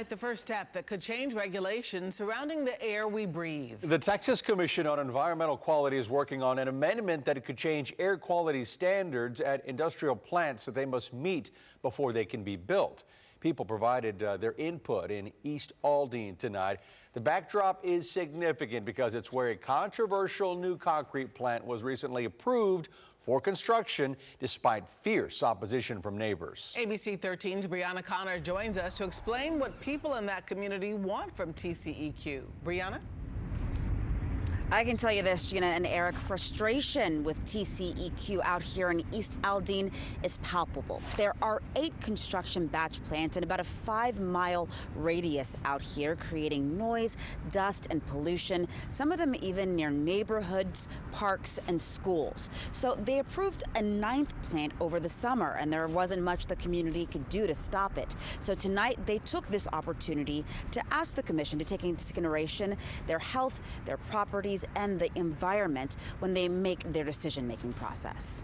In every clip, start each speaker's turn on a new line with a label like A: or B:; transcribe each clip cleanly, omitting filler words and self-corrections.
A: The first step that could change regulations surrounding the air we breathe.
B: The Texas Commission on Environmental Quality is working on an amendment that could change air quality standards at industrial plants that they must meet before they can be built. People provided their input in East Aldine tonight. The backdrop is significant because it's where a controversial new concrete plant was recently approved for construction despite fierce opposition from neighbors.
A: ABC 13's Brianna Connor joins us to explain what people in that community want from TCEQ. Brianna?
C: I can tell you this, Gina and Eric, frustration with TCEQ out here in East Aldine is palpable. There are 8 construction batch plants in about a 5-mile radius out here, creating noise, dust, and pollution, some of them even near neighborhoods, parks, and schools. So they approved a 9th plant over the summer, and there wasn't much the community could do to stop it. So tonight, they took this opportunity to ask the commission to take into consideration their health, their properties, and the environment when they make their decision-making process.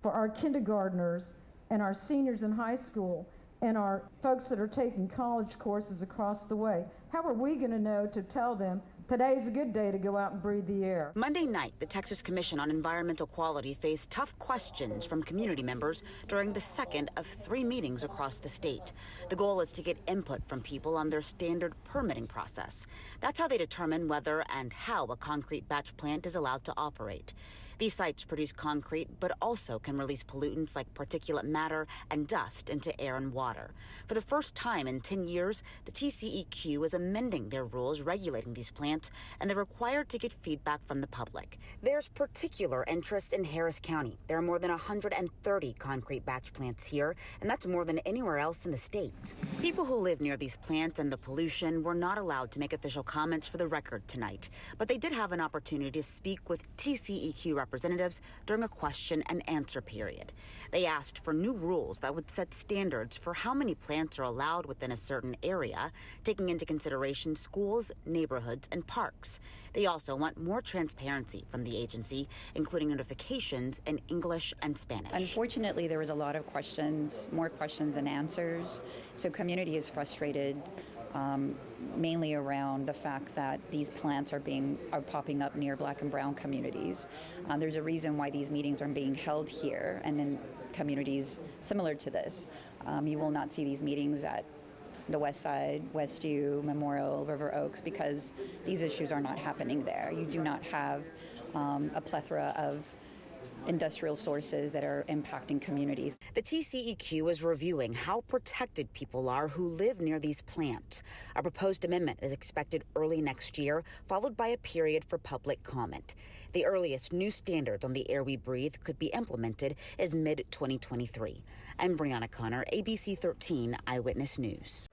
D: For our kindergartners and our seniors in high school and our folks that are taking college courses across the way, how are we going to know to tell them today's a good day to go out and breathe the air?
C: Monday night, the Texas Commission on Environmental Quality faced tough questions from community members during the second of 3 meetings across the state. The goal is to get input from people on their standard permitting process. That's how they determine whether and how a concrete batch plant is allowed to operate. These sites produce concrete, but also can release pollutants like particulate matter and dust into air and water. For the first time in 10 years, the TCEQ is amending their rules regulating these plants, and they're required to get feedback from the public. There's particular interest in Harris County. There are more than 130 concrete batch plants here, and that's more than anywhere else in the state. People who live near these plants and the pollution were not allowed to make official comments for the record tonight, but they did have an opportunity to speak with TCEQ representatives during a question and answer period. They asked for new rules that would set standards for how many plants are allowed within a certain area, taking into consideration schools, neighborhoods, and parks. They also want more transparency from the agency, including notifications in English and Spanish.
E: Unfortunately, there was a lot of questions, more questions than answers. So community is frustrated. Mainly around the fact that these plants are popping up near Black and brown communities. There's a reason why these meetings are being held here and in communities similar to this. You will not see these meetings at the West Side, West U, Memorial, River Oaks, because these issues are not happening there. You do not have a plethora of industrial sources that are impacting communities.
C: The TCEQ is reviewing how protected people are who live near these plants. A proposed amendment is expected early next year, followed by a period for public comment. The earliest new standards on the air we breathe could be implemented is mid-2023. I'm Brianna Connor, ABC 13 Eyewitness News.